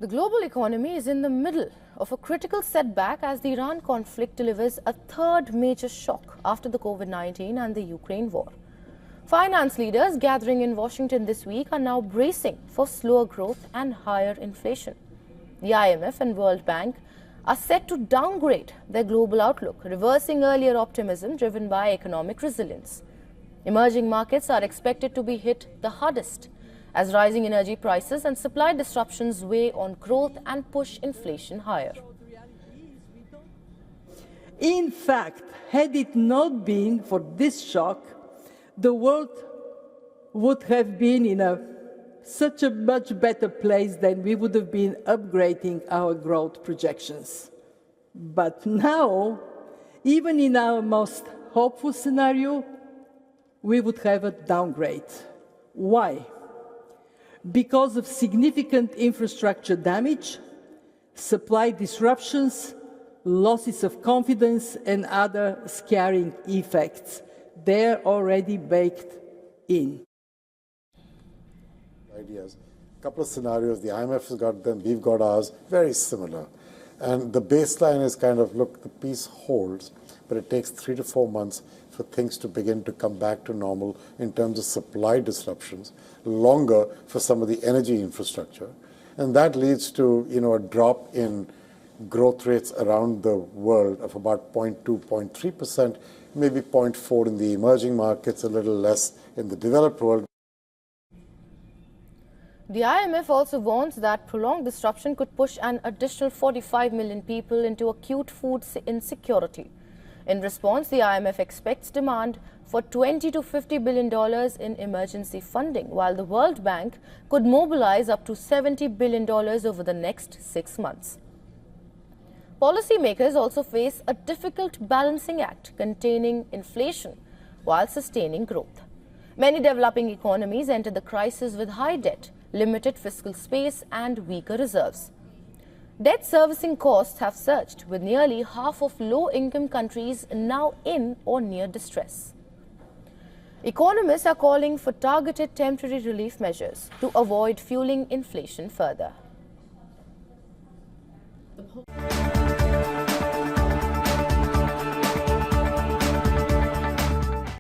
The global economy is in the middle of a critical setback as the Iran conflict delivers a third major shock after the COVID-19 and the Ukraine war. Finance leaders gathering in Washington this week are now bracing for slower growth and higher inflation. The IMF and World Bank are set to downgrade their global outlook, reversing earlier optimism driven by economic resilience. Emerging markets are expected to be hit the hardest as rising energy prices and supply disruptions weigh on growth and push inflation higher. In fact, had it not been for this shock, the world would have been in such a much better place than we would have been upgrading our growth projections. But now, even in our most hopeful scenario, we would have a downgrade. Why? Because of significant infrastructure damage, supply disruptions, losses of confidence, and other scaring effects. They're already baked in. Ideas. A couple of scenarios. The IMF has got them, we've got ours, very similar. And the baseline is kind of, look, the peace holds, but it takes 3 to 4 months for things to begin to come back to normal in terms of supply disruptions, longer for some of the energy infrastructure. And that leads to, a drop in growth rates around the world of about 0.2, 0.3%, maybe 0.4 in the emerging markets, a little less in the developed world. The IMF also warns that prolonged disruption could push an additional 45 million people into acute food insecurity. In response, the IMF expects demand for $20 to $50 billion in emergency funding, while the World Bank could mobilize up to $70 billion over the next 6 months. Policymakers also face a difficult balancing act, containing inflation while sustaining growth. Many developing economies enter the crisis with high debt, limited fiscal space, and weaker reserves. Debt servicing costs have surged, with nearly half of low-income countries now in or near distress. Economists are calling for targeted temporary relief measures to avoid fueling inflation further.